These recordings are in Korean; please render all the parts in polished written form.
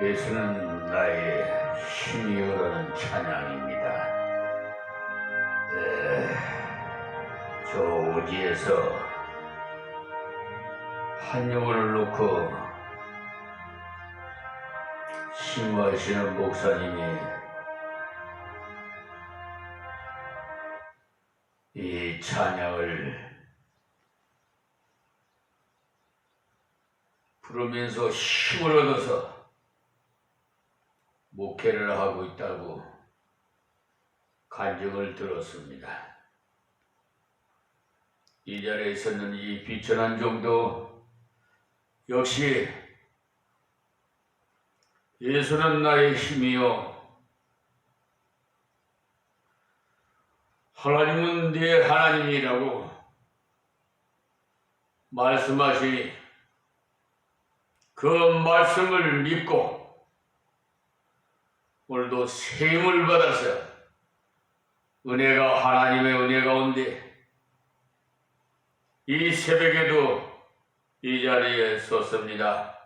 예수는 나의 힘이요라는 찬양입니다. 저 오지에서 한 영혼을 놓고 심호하시는 목사님이 이 찬양을 부르면서 힘을 얻어서 목회를 하고 있다고 간증을 들었습니다. 이 자리에 있었는 이 비천한 종도 역시 예수는 나의 힘이요 하나님은 네 하나님이라고 말씀하시니 그 말씀을 믿고 오늘도 세임을 받아서 은혜가 하나님의 은혜 가운데 이 새벽에도 이 자리에 섰습니다.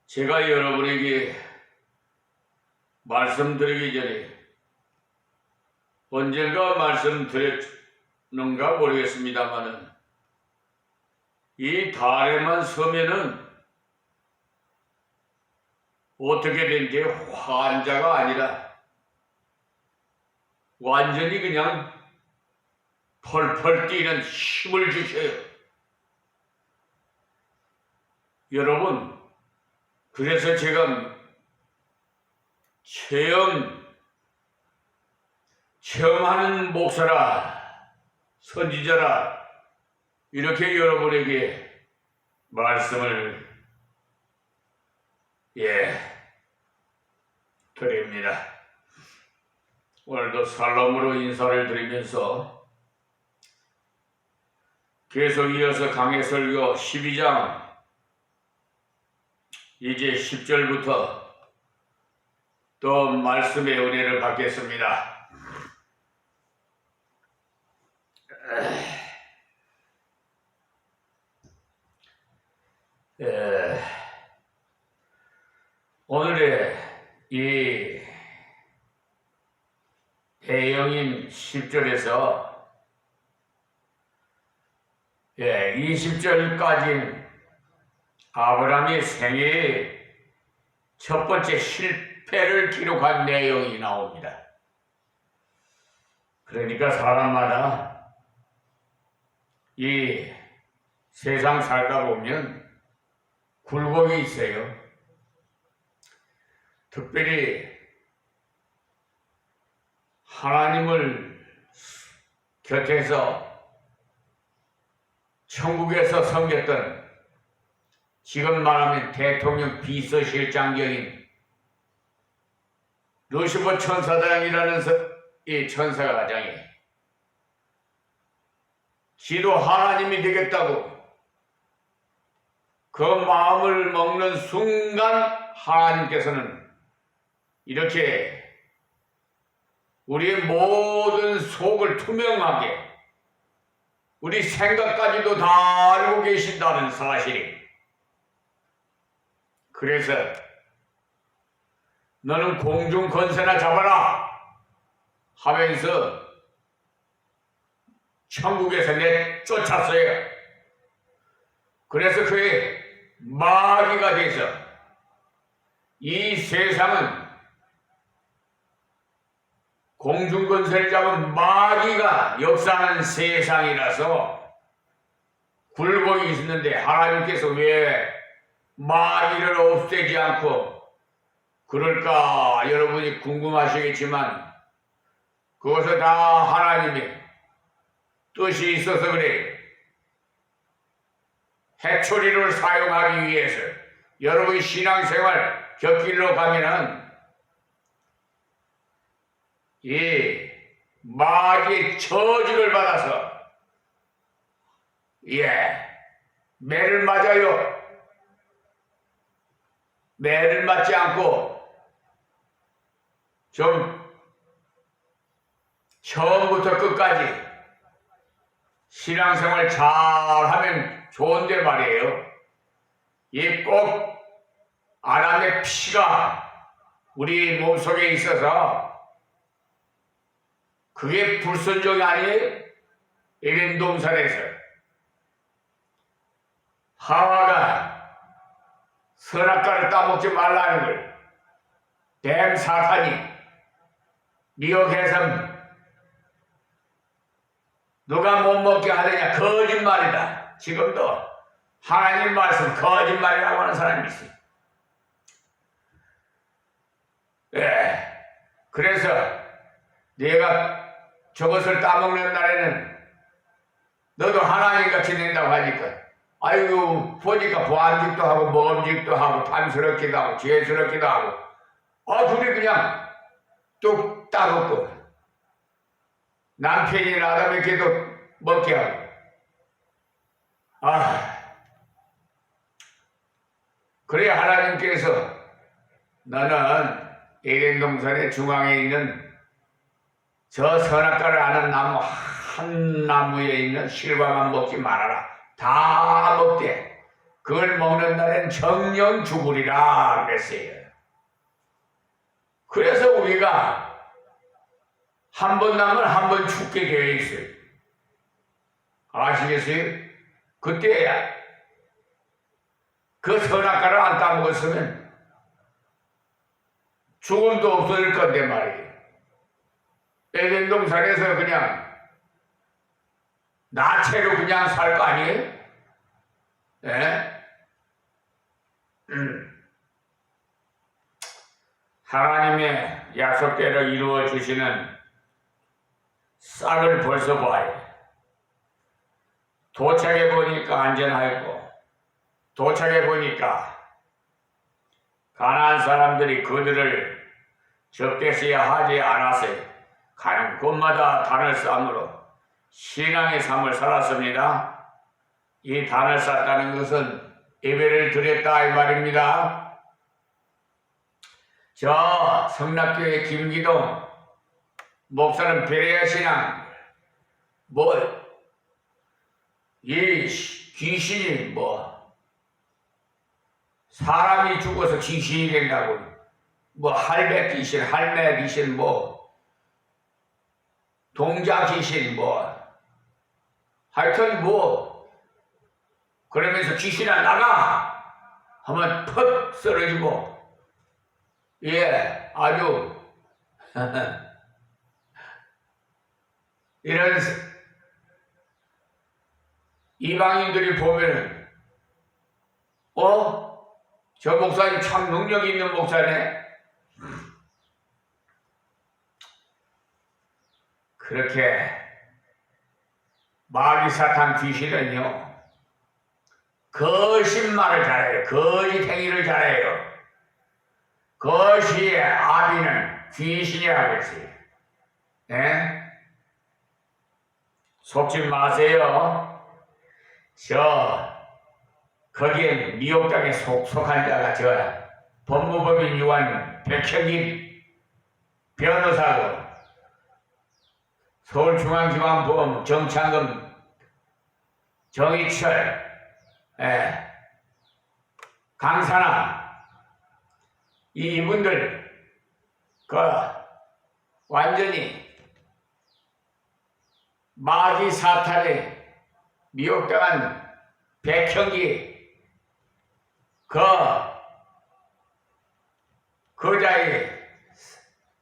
제가 여러분에게 말씀드리기 전에 언젠가 말씀드렸는가 모르겠습니다만은 이 달에만 서면은 어떻게 된 게 환자가 아니라 완전히 그냥 펄펄 뛰는 힘을 주셔요. 여러분, 그래서 제가 체험하는 목사라, 선지자라 이렇게 여러분에게 말씀을 드립니다. 오늘도 살롬으로 인사를 드리면서 계속 이어서 강해설교 12장 이제 10절부터 또 말씀의 은혜를 받겠습니다. 오늘의 이 대형인 10절에서 20절까지 아브라함의 생애의 첫 번째 실패를 기록한 내용이 나옵니다. 그러니까 사람마다 이 세상 살다 보면 굴곡이 있어요. 특별히 하나님을 곁에서 천국에서 섬겼던 지금 말하면 대통령 비서실장경인 루시퍼 천사장이라는 이 천사장이 지도 하나님이 되겠다고 그 마음을 먹는 순간 하나님께서는 이렇게 우리의 모든 속을 투명하게 우리 생각까지도 다 알고 계신다는 사실이. 그래서 너는 공중 권세나 잡아라 하면서 천국에서 내쫓았어요. 그래서 그의 마귀가 돼서 이 세상은 공중권세를 잡은 마귀가 역사하는 세상이라서 굴곡이 있는데 하나님께서 왜 마귀를 없애지 않고 그럴까 여러분이 궁금하시겠지만 그것은 다 하나님의 뜻이 있어서 그래요. 해초리를 사용하기 위해서 여러분이 신앙생활 곁길로 가면은 이 마귀의 저주를 받아서 매를 맞아요. 매를 맞지 않고 좀 처음부터 끝까지 신앙생활 잘하면 좋은데 말이에요. 이 꼭 아담의 피가 우리 몸속에 있어서 그게 불순종이 아니에요? 에덴 동산에서 하와가 선악과를 따먹지 말라는 걸 뱀 사탄이 미혹해서 누가 못 먹게 하느냐? 거짓말이다. 지금도 하나님 말씀 거짓말이라고 하는 사람이 있어요. 그래서 내가 저것을 따먹는 날에는 너도 하나님같이 된다고 하니까 아이고 보니까 보안직도 하고 먹음직도 하고 탐스럽기도 하고 죄스럽기도 하고 둘이 그냥 뚝 따먹고 남편이 아담에게도 먹게 하고 그래 하나님께서 너는 에덴 동산의 중앙에 있는 저 선악과를 아는 나무 한 나무에 있는 실과만 먹지 말아라. 다 먹되 그걸 먹는 날엔 정령 죽으리라 그랬어요. 그래서 우리가 한 번 남은 한 번 죽게 되어 있어요. 아시겠어요? 그때 그 선악과를 안 따먹었으면 죽음도 없어질 건데 말이에요. 에덴 동산에서 그냥 나체로 그냥 살 거 아니에요? 예? 하나님의 약속대로 이루어 주시는 싹을 벌써 봐요. 도착해 보니까 안전하였고, 도착해 보니까 가나안 사람들이 그들을 적대시야 하지 않았어요. 가는 곳마다 단을 쌓음으로 신앙의 삶을 살았습니다. 이 단을 쌓았다는 것은 예배를 드렸다 이 말입니다. 저 성락교회 김기동 목사는 베레아 신앙 이 귀신이 사람이 죽어서 귀신이 된다고 할배 귀신, 할매 귀신 동자 귀신 하여튼 그러면서 귀신아 나가 하면 퍽 쓰러지고 아주 이런 이방인들이 보면은 저 목사님 참 능력이 있는 목사네. 그렇게 마귀 사탄 귀신은요 거짓말을 잘해요. 거짓행위를 잘해요. 거시의 아비는 귀신이라고 했어요. 속지 마세요. 거기에 미혹당에 속한 자가 법무법인 유한 백혁인 변호사고 서울중앙지방법원 정창금 정익철 강산아 이분들 완전히 마귀 사탄에 미혹당한 백형기 그자의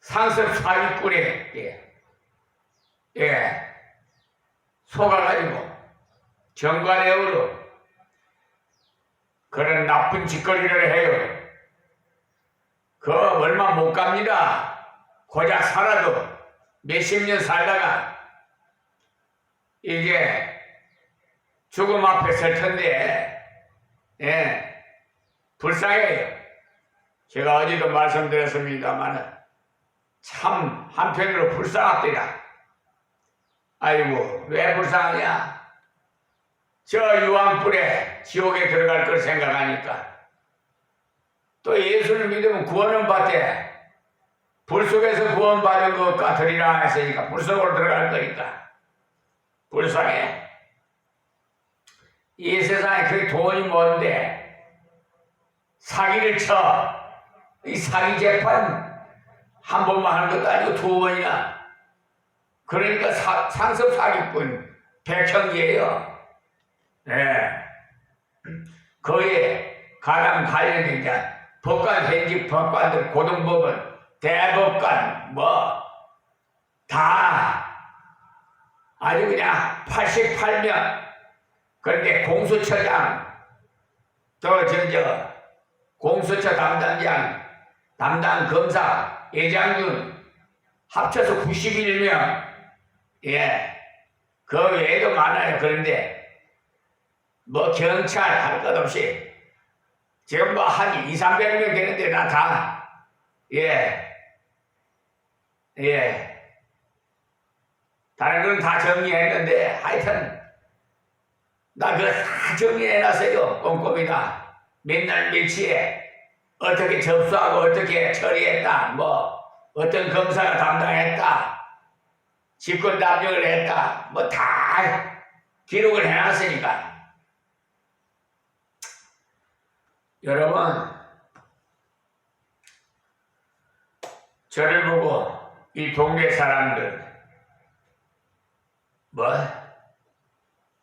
상습 사기꾼에 속아가지고 정관예우로 그런 나쁜 짓거리를 해요. 얼마 못 갑니다. 고작 살아도 몇십 년 살다가 이게 죽음 앞에 설 텐데 불쌍해요. 제가 어제도 말씀드렸습니다만 참 한편으로 불쌍하더라. 아이고 왜 불쌍하냐? 저 유황불에 지옥에 들어갈 걸 생각하니까 또 예수를 믿으면 구원은 받대. 불 속에서 구원받은 것 같으리라 했으니까 불 속으로 들어갈 거니까 불쌍해. 이 세상에 그 돈이 뭔데 사기를 쳐. 이 사기 재판 한 번만 하는 것도 아니고 두 번이나. 그러니까 상습 사기꾼 백형이에요. 예. 거기에 가장 관련된 자 법관 현직 법관들 고등법원 대법관 뭐 다 아주 그냥 88명. 그런데 공수처장 또 공수처 담당장 담당 검사 예장군 합쳐서 91명. 예. 그 외에도 많아요. 그런데 뭐 경찰 할 것 없이 지금 뭐 한 200~300명 되는데 나 다 다른 건 다 정리했는데 하여튼 나 그거 다 정리해놨어요. 꼼꼼히 다. 맨날 며칠에 어떻게 접수하고 어떻게 처리했다. 뭐 어떤 검사가 담당했다. 직권 남용을 했다. 뭐 다 기록을 해놨으니까. 여러분 저를 보고 이 동네 사람들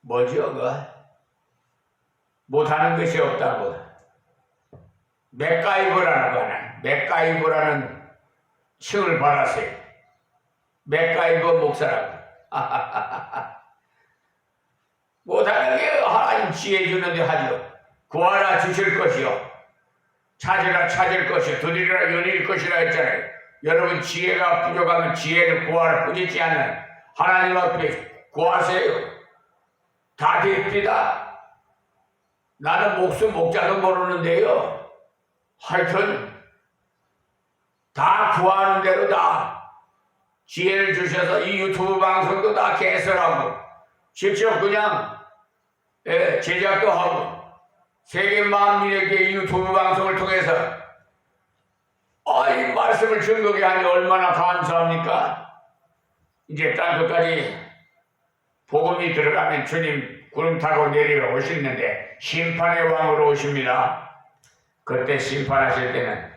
뭐죠 못하는 것이 없다고 맥가이버라는 칭을 받았어요. 맥가이버 목사라고. 못하는 게 하나님 지혜 주는데 하죠. 구하라 주실 것이요 찾으라 찾을 것이요 두드리라 열릴 것이라 했잖아요. 여러분 지혜가 부족하면 지혜를 구하라. 부족지 않는 하나님 앞에 구하세요. 다 됩니다. 나는 목숨 목자도 모르는데요. 하여튼 다 구하는 대로 다 지혜를 주셔서 이 유튜브 방송도 다 개설하고 직접 그냥 제작도 하고 세계 만민에게 이 유튜브 방송을 통해서 이 말씀을 증거하게 하니 얼마나 감사합니까? 이제 딴 것까지 복음이 들어가면 주님 구름 타고 내려 오시는데 심판의 왕으로 오십니다. 그때 심판하실 때는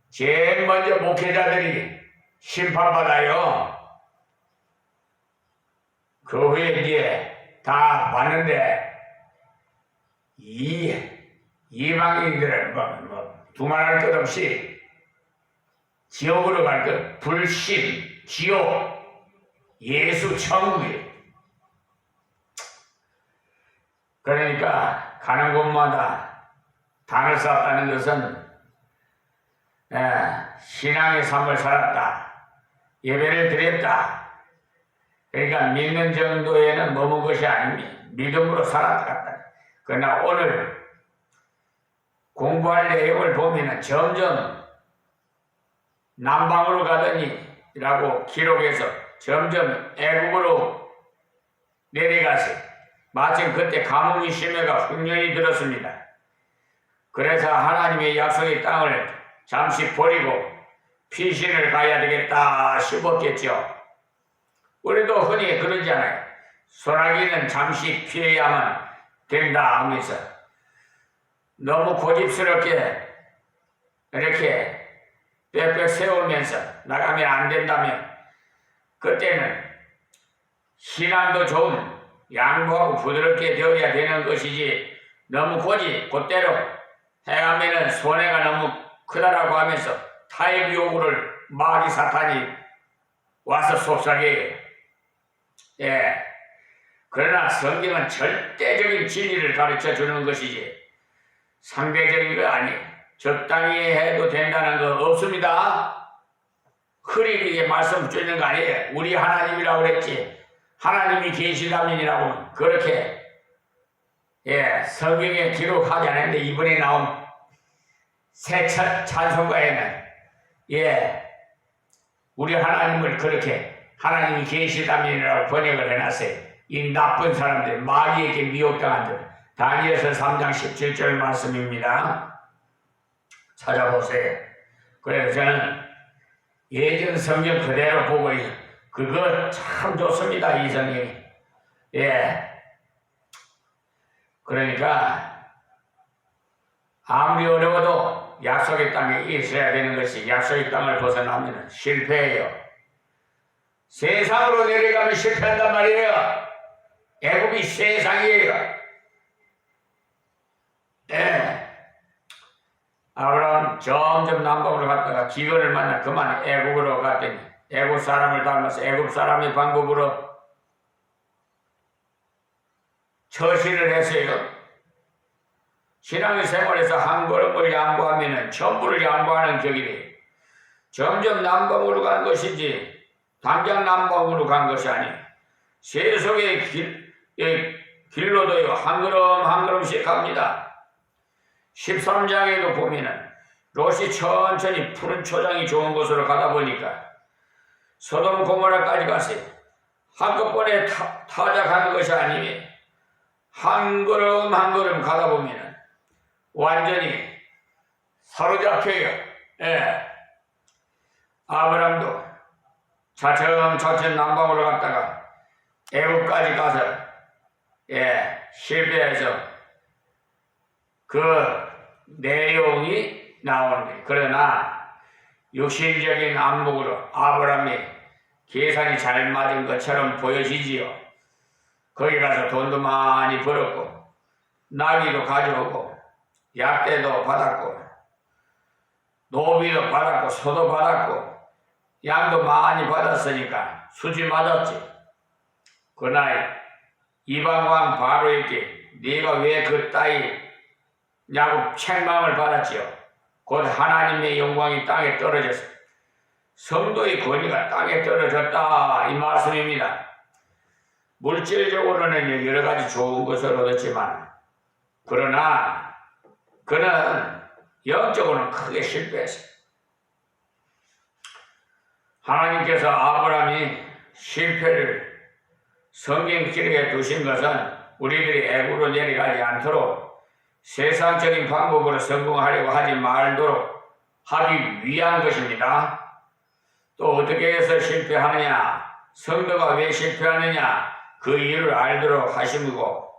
제일 먼저 목회자들이 심판받아요. 그 후에 이제 다 봤는데 이방인들은 두말할 것 없이 지옥으로 갈 것, 불신, 지옥, 예수 천국이에요. 그러니까 가는 곳마다 단을 쌓았다는 것은 신앙의 삶을 살았다. 예배를 드렸다. 그러니까 믿는 정도에는 머문 것이 아닙니다. 믿음으로 살았다. 그러나 오늘 공부할 내용을 보면 점점 남방으로 가더니 라고 기록해서 점점 애국으로 내려가서 마침 그때 가뭄이 심해가 흉년이 들었습니다. 그래서 하나님의 약속의 땅을 잠시 버리고 피신을 가야 되겠다 싶었겠죠. 우리도 흔히 그러잖아요. 소나기는 잠시 피해야만 된다 하면서 너무 고집스럽게 이렇게 빽빽 세우면서 나가면 안 된다면 그때는 신앙도 좀 양보하고 부드럽게 되어야 되는 것이지 너무 곧대로 해가면은 손해가 너무 크다라고 하면서 타협 요구를 마귀 사탄이 와서 속삭여요. 그러나 성경은 절대적인 진리를 가르쳐 주는 것이지 상대적인 거 아니에요. 적당히 해도 된다는 거 없습니다. 흐리게 말씀 주는 거 아니에요. 우리 하나님이라고 그랬지. 하나님이 계시다면이라고 그렇게 성경에 기록하지 않았는데 이번에 나온 새 찬송가에는 우리 하나님을 그렇게 하나님이 계시다면이라고 번역을 해놨어요. 이 나쁜 사람들, 마귀에게 미혹당한 들. 다니엘서 3장 17절 말씀입니다. 찾아보세요. 그래서 저는 예전 성경 그대로 보고 그거 참 좋습니다. 이 성경이. 그러니까 아무리 어려워도 약속의 땅에 있어야 되는 것이 약속의 땅을 벗어나면 실패해요. 세상으로 내려가면 실패한단 말이에요. 애굽이 세상이에요. 예. 아브라함 점점 남방으로 갔다가 기근을 만나 그만 애굽으로 갔더니 애굽 사람을 닮아서 애굽 사람의 방법으로 처신을 했어요. 신앙의 생활에서 한 걸음을 양보하면 전부를 양보하는 격이래. 점점 남방으로 간 것이지 당장 남방으로 간 것이 아니에요. 세속의 길로도요 한 걸음 한 걸음씩 갑니다. 13장에도 보면은 롯이 천천히 푸른 초장이 좋은 곳으로 가다 보니까 소돔 고모라까지 갔어요. 한꺼번에 타작하는 것이 아니며 한 걸음 한 걸음 가다 보면은 완전히 사로잡혀요. 예. 아브람도 차츰차츰 남방으로 갔다가 애굽까지 가서 실패해서 그 내용이 나오는 거예요. 그러나 육신적인 안목으로 아브람이 계산이 잘 맞은 것처럼 보여지지요. 거기 가서 돈도 많이 벌었고 나귀도 가져오고 약대도 받았고 노비도 받았고 소도 받았고 양도 많이 받았으니까 수지 맞았지. 그러나 이방왕 바로에게 네가 왜 그 따위냐고 책망을 받았지요. 곧 하나님의 영광이 땅에 떨어졌어. 성도의 권위가 땅에 떨어졌다 이 말씀입니다. 물질적으로는 여러 가지 좋은 것을 얻었지만 그러나 그는 영적으로는 크게 실패했어요. 하나님께서 아브라함이 실패를 성경 기록에 두신 것은 우리들이 애굽으로 내려가지 않도록 세상적인 방법으로 성공하려고 하지 말도록 하기 위한 것입니다. 또 어떻게 해서 실패하느냐, 성도가 왜 실패하느냐 그 이유를 알도록 하심이고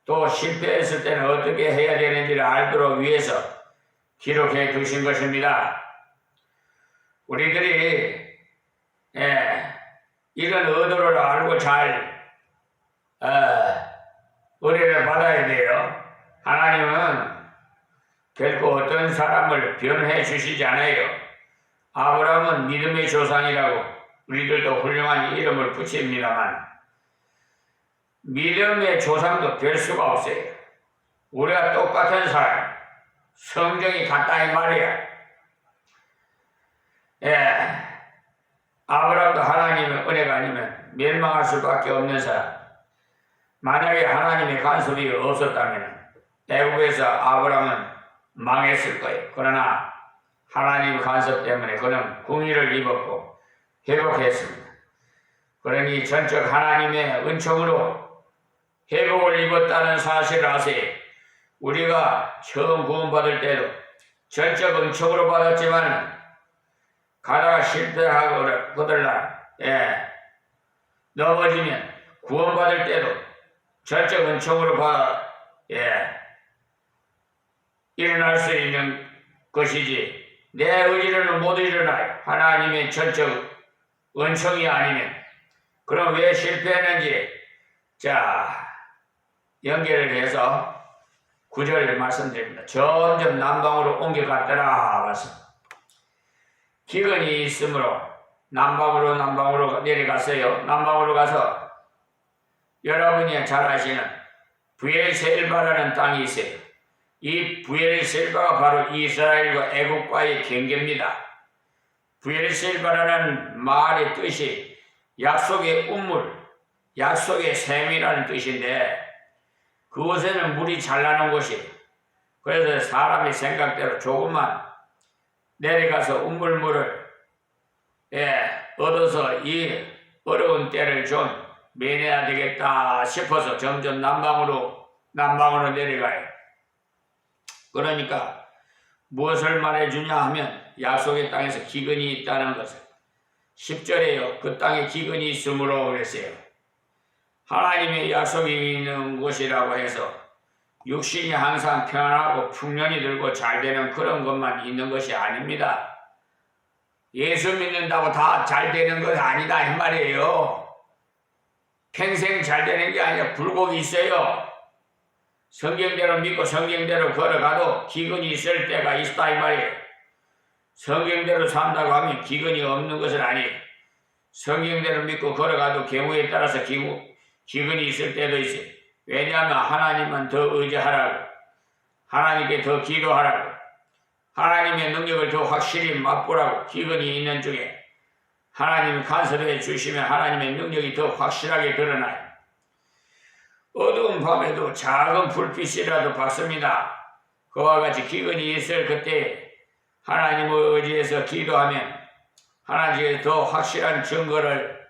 또 실패했을 때는 어떻게 해야 되는지를 알도록 위해서 기록해 두신 것입니다. 우리들이 이런 의도를 알고 잘 은혜를 받아야 돼요. 하나님은 결코 어떤 사람을 변해 주시지 않아요. 아브라함은 믿음의 조상이라고 우리들도 훌륭한 이름을 붙입니다만 믿음의 조상도 될 수가 없어요. 우리가 똑같은 사람, 성경이 같다 이 말이야. 아브라함도 하나님의 은혜가 아니면 멸망할 수밖에 없는 사람. 만약에 하나님의 간섭이 없었다면 애굽에서 아브라함은 망했을 거예요. 그러나 하나님의 간섭 때문에 그는 궁의를 입었고 회복했습니다. 그러니 전적 하나님의 은총으로 회복을 입었다는 사실을 아세요. 우리가 처음 구원받을 때도 전적 은총으로 받았지만 가다가 실패하거나 넘어지면 구원받을 때도 전적 은총으로 일어날 수 있는 것이지 내 의지로는 못 일어나요. 하나님의 전적 은총이 아니면. 그럼 왜 실패했는지 연결을 해서 9절 말씀드립니다. 점점 남방으로 옮겨갔더라 말씀. 기근이 있으므로 남방으로 내려갔어요. 남방으로 가서 여러분이 잘 아시는 브엘세바라는 땅이 있어요. 이 브엘세바가 바로 이스라엘과 애국과의 경계입니다. 브엘세바라는 말의 뜻이 약속의 우물, 약속의 샘이라는 뜻인데 그곳에는 물이 잘 나는 곳이. 그래서 사람의 생각대로 조금만 내려가서 우물물을 얻어서 이 어려운 때를 좀 면해야 되겠다 싶어서 점점 남방으로 내려가요. 그러니까 무엇을 말해주냐 하면 약속의 땅에서 기근이 있다는 것을. 10절에요. 그 땅에 기근이 있으므로 그랬어요. 하나님의 약속이 있는 곳이라고 해서 육신이 항상 평안하고 풍년이 들고 잘 되는 그런 것만 있는 것이 아닙니다. 예수 믿는다고 다 잘 되는 것 아니다 이 말이에요. 평생 잘 되는 게 아니라 굴곡이 있어요. 성경대로 믿고 성경대로 걸어가도 기근이 있을 때가 있다 이 말이에요. 성경대로 산다고 하면 기근이 없는 것은 아니에요. 성경대로 믿고 걸어가도 경우에 따라서 기근이 있을 때도 있어요. 왜냐하면 하나님만 더 의지하라고, 하나님께 더 기도하라고, 하나님의 능력을 더 확실히 맛보라고. 기근이 있는 중에 하나님이 간섭해 주시면 하나님의 능력이 더 확실하게 드러나요. 어두운 밤에도 작은 불빛이라도 밝습니다. 그와 같이 기근이 있을 그때 하나님을 의지해서 기도하면 하나님께 더 확실한 증거를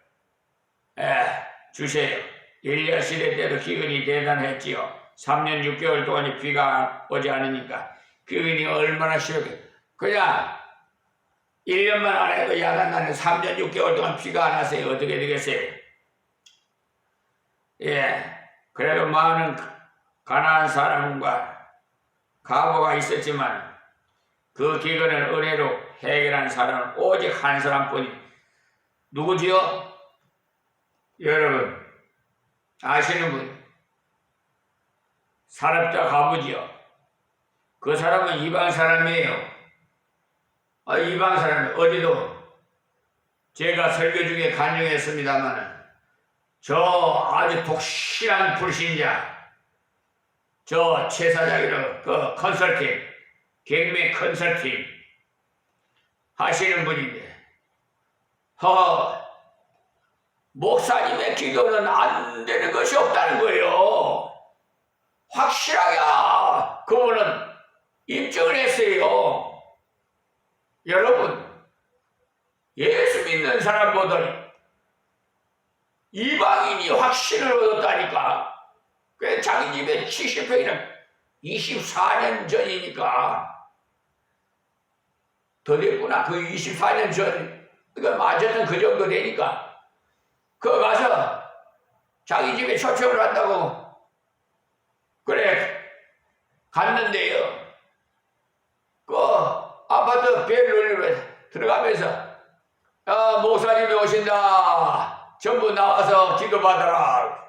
주세요. 엘리야 시대 때도 기근이 대단했지요. 3년 6개월 동안 비가 오지 않으니까 기근이 얼마나 심하게, 그냥 1년만 안 해도 야단나는 3년 6개월 동안 비가 안 왔어요. 어떻게 되겠어요? 그래도 많은 가난한 사람과 가보가 있었지만 그 기근을 은혜로 해결한 사람은 오직 한 사람뿐이 누구지요? 여러분 아시는 분, 사렙자 과부지요. 그 사람은 이방 사람이에요. 이방 사람이 어디도 제가 설교 중에 간증했습니다만 저 아주 독실한 불신자, 저 최사장이라 그 컨설팅, 경매 컨설팅 하시는 분인데 목사님의 기도는 안 되는 것이 없다는 거예요. 확실하게 그분은 입증을 했어요. 여러분, 예수 믿는 사람보다 이방인이 확신을 얻었다니까. 그 자기 집에 70평이나 24년 전이니까 더 됐구나. 그 24년 전, 그러니까 맞았던 그 정도 되니까 그 가서 자기 집에 초청을 한다고 그래 갔는데요. 그 아파트 벨 울리러 들어가면서 목사님이 오신다. 전부 나와서 기도받아라.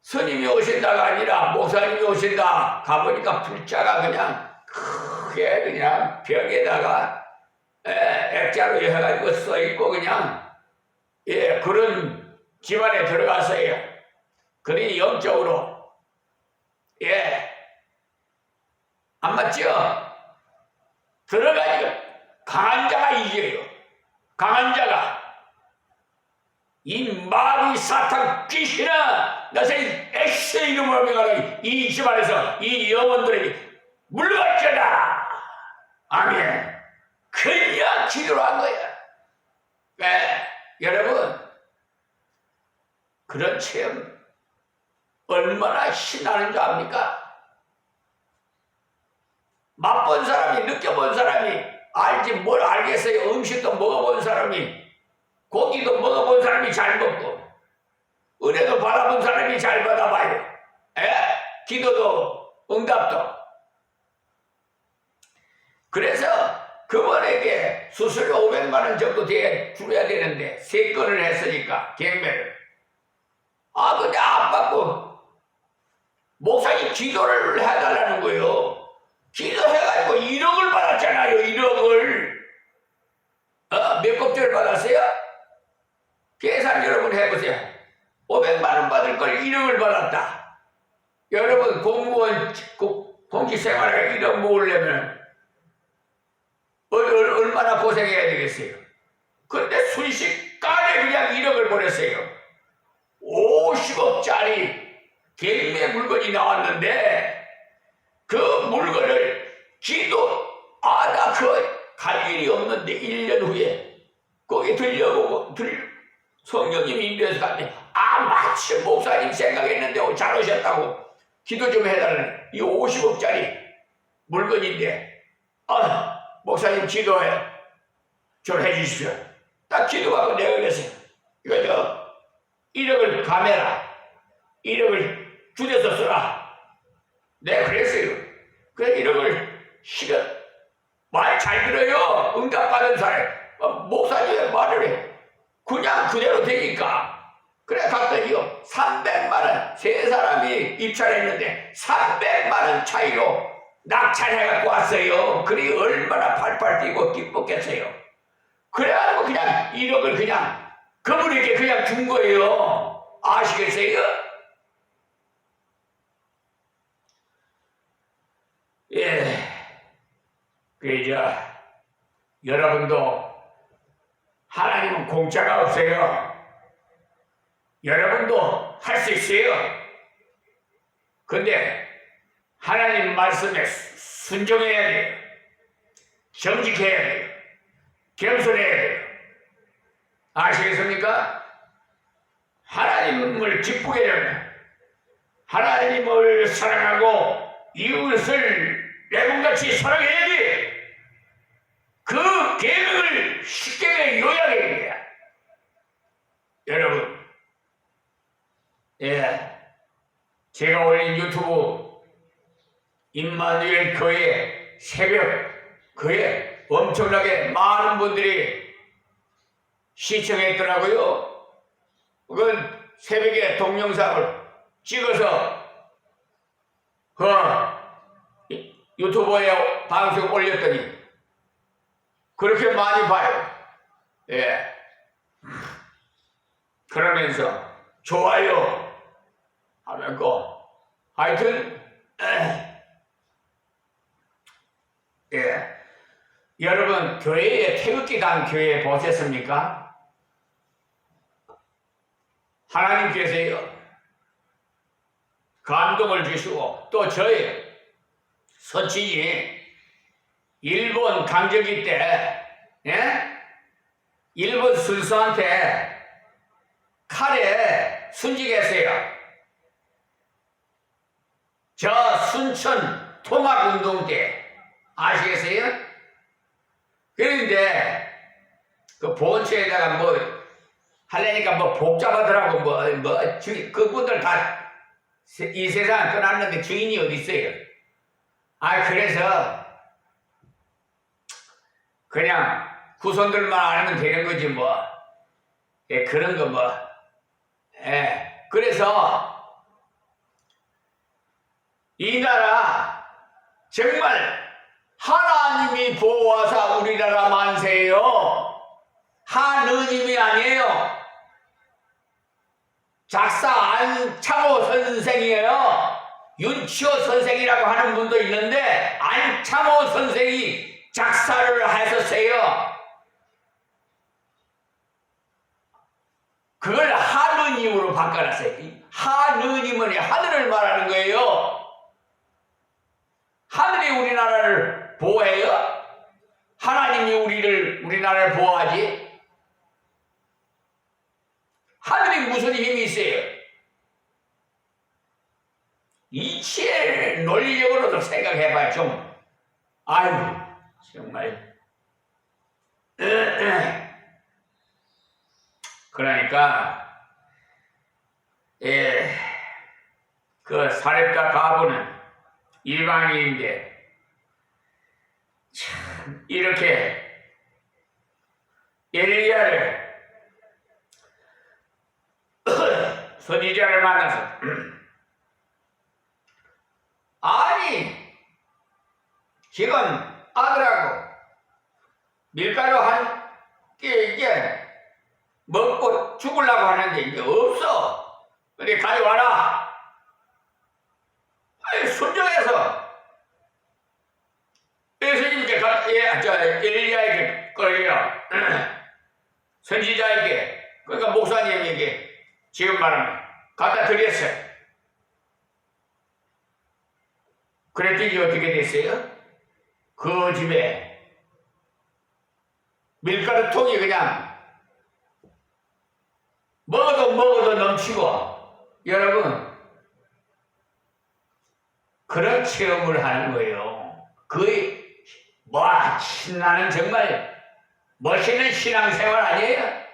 스님이 오신다가 아니라 목사님이 오신다. 가보니까 불자가 그냥 크게 그냥 벽에다가 액자로 해가지고 써있고 그냥 그런 집안에 들어갔어요. 그러니 영적으로 안 맞죠? 들어가니까 강한 자가 이겨요. 강한 자가 이 마귀 사탄 귀신아 나의 엑스의 이름으로 명하노니 이 집안에서 이 영혼들에게 물러갈지어다. 아멘. 그냥 기도를 한 거야. 여러분 그런 체험 얼마나 신나는 줄 압니까? 맛본 사람이, 느껴본 사람이 알지 뭘 알겠어요. 음식도 먹어본 사람이, 고기도 먹어본 사람이 잘 먹고 은혜도 받아본 사람이 잘 받아봐요. 기도도 응답도. 그래서 그분에게 수수료 500만 원 정도 줘야 되는데 3건을 했으니까 경매를 그냥 안 받고 목사님 기도를 해달라는 거예요. 기도해가지고 1억을 받았잖아요. 1억을 몇 겁절을 받았어요? 계산 여러분 해보세요. 500만 원 받을 걸 1억을 받았다. 여러분 공무원 공직 생활에 1억 모으려면 얼마나 고생해야 되겠어요. 근데 순식간에 그냥 1억을 보냈어요. 50억짜리 경매 물건이 나왔는데 그 물건을 나 갈 일이 없는데 1년 후에 거기 들려보고 성령님이 인도해서 갔는데 마침 목사님 생각했는데 잘 오셨다고 기도 좀 해달라는 이 50억짜리 물건인데 목사님 기도해 좀 해주십시오. 딱 기도하고 내가 그랬어요. 이거 1억을 감해라. 1억을 줄여서 써라. 내가 그랬어요. 그래 이런 걸 싫어. 말 잘 들어요. 응답받은 사람. 목사님의 말을 해. 그냥 그대로 되니까. 그래 갔더니요 300만원 세 사람이 입찰했는데 300만원 차이로 낙찰해갖고 왔어요. 그리 얼마나 팔팔 뛰고 기뻤겠어요. 그래가지고 그냥 1억을 그냥 그분에게 그냥 준 거예요. 아시겠어요? 예. 그래서 여러분도 하나님은 공짜가 없어요. 여러분도 할 수 있어요. 근데 하나님 말씀에 순종해야 돼요. 정직해야 돼요. 겸손해야 돼요. 아시겠습니까? 하나님을 기쁘게 되면 하나님을 사랑하고 이웃을 내 몸같이 사랑해야 돼. 그 계명을 쉽게 요약해야 돼요. 여러분, 예, 제가 올린 유튜브 임마누엘 교회 새벽 교회 엄청나게 많은 분들이 시청했더라고요. 그건 새벽에 동영상을 찍어서 유튜브에 방송 올렸더니 그렇게 많이 봐요. 예. 그러면서 좋아요 하면 하여튼 예. 여러분 교회에 태극기 단 교회 보셨습니까? 하나님께서요 감동을 주시고 또 저희 서친이 일본 강점기 때 예? 일본 순수한테 칼에 순직했어요. 저 순천 토막운동 때 아시겠어요? 그런데 그 본처에다가 뭐 하려니까 뭐 복잡하더라고 그분들 다 이 세상 떠났는데 주인이 어디 있어요? 그래서 그냥 후손들만 알면 되는 거지 뭐. 예, 그런 거 뭐. 예, 그래서 이 나라 정말 하나님이 보호하사 우리나라 만세예요. 하느님이 아니에요. 작사 안창호 선생이에요. 윤치호 선생이라고 하는 분도 있는데 안창호 선생이 작사를 하셨어요. 그걸 하느님으로 바꿔놨어요. 하느님은 하늘을 말하는 거예요. 하늘이 우리나라를 보호해요? 하나님이 우리나라를 보호하지? 하늘이 무슨 힘이 있어요? 이치의 논리적으로도 생각해봐요, 좀. 아유, 정말. 그러니까, 예, 그 사렙다 가부는 이방인인데, 참, 이렇게 엘리야를 선지자를 만나서 아니 지금 아들하고 밀가루 한 개 이제 먹고 죽으려고 하는데 이제 없어. 근데 가져와라. 순종해서 예수님께 엘리야에게 끌려 선지자에게 그러니까 목사님에게 지금 말하면 갖다 드렸어요. 그랬더니 어떻게 됐어요? 그 집에 밀가루통이 그냥 먹어도 넘치고 여러분 그런 체험을 하는 거예요. 신나는 정말 멋있는 신앙생활 아니에요?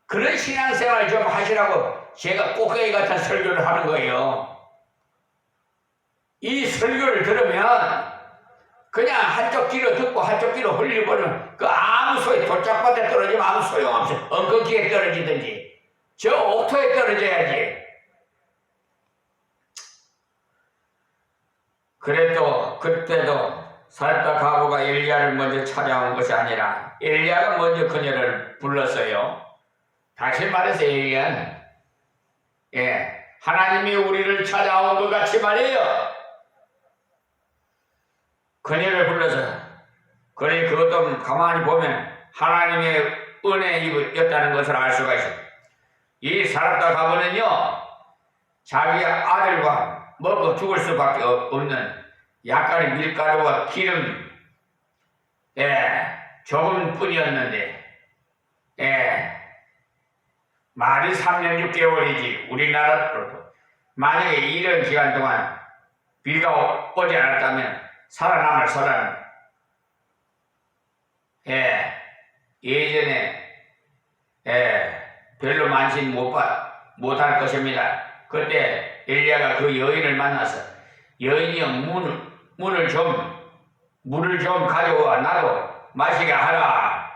그런 신앙생활 좀 하시라고 제가 꼭대기 같은 설교를 하는 거예요. 이 설교를 들으면 그냥 한쪽 귀로 듣고 한쪽 귀로 흘려버리면 그 아무 소리, 돌짝밭에 떨어지면 아무 소용없어. 엉겅퀴에 떨어지든지 저 옥토에 떨어져야지. 그래도 그때도 살다 가부가 엘리야를 먼저 찾아온 것이 아니라 엘리야가 먼저 그녀를 불렀어요. 다시 말해서 엘리야는 하나님이 우리를 찾아온 것 같이 말이에요. 그녀를 불러서, 그러니 그것도 가만히 보면 하나님의 은혜였다는 것을 알 수가 있어요. 이 사랍다 가부는요, 자기 아들과 먹고 죽을 수밖에 없는 약간의 밀가루와 기름, 조금 뿐이었는데, 말이 3년 6개월이지, 우리나라로도. 만약에 이런 기간 동안 비가 오지 않았다면 살아남을 사람, 예전에, 별로 많지는 못할 것입니다. 그때 엘리야가 그 여인을 만나서, 여인이여 물을 좀 가져와 나도 마시게 하라.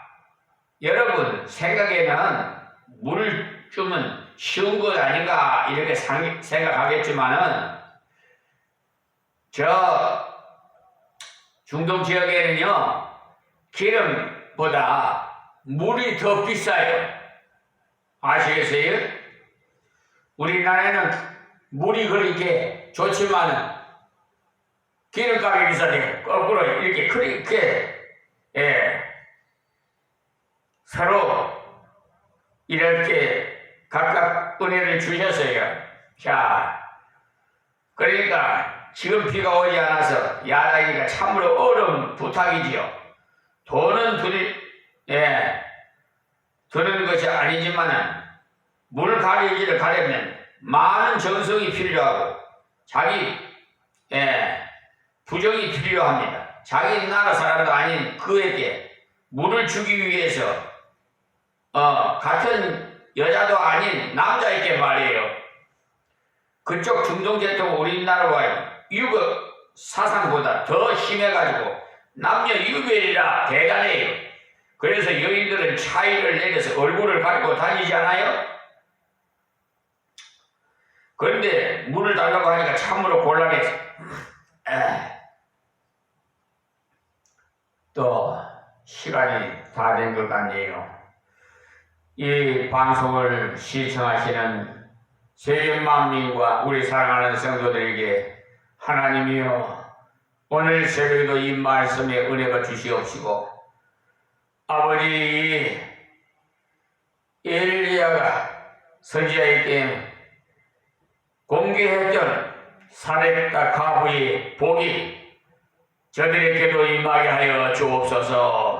여러분 생각에는 물을 주면 쉬운 것 아닌가 이렇게 생각하겠지만은, 저 중동 지역에는요, 기름보다 물이 더 비싸요. 아시겠어요? 우리나라에는 물이 그렇게 좋지만은 기름값이 비싸대요. 거꾸로 그렇게 서로 이렇게 각각 은혜를 주셨어요. 자, 그러니까 지금 비가 오지 않아서 야단이니까 참으로 어려운 부탁이지요. 돈은 드는 것이 아니지만은 물 가리기를 가려면 많은 정성이 필요하고 자기 부정이 필요합니다. 자기 나라 사람도 아닌 그에게 물을 주기 위해서 같은 여자도 아닌 남자에게 말이에요. 그쪽 중동 계통 우리나라와 유교 사상보다 더 심해가지고 남녀 유별이라 대단해요. 그래서 여인들은 차이를 내려서 얼굴을 가리고 다니지 않아요? 그런데 물을 달라고 하니까 참으로 곤란해서 또 시간이 다 된 것 같네요. 이 방송을 시청하시는 세계 만민과 우리 사랑하는 성도들에게 하나님이여, 오늘 새벽에도 이 말씀에 은혜가 주시옵시고, 아버지 엘리야가 선지자에게 공개했던 사렙다 가부의 복이 저들에게도 임하게 하여 주옵소서.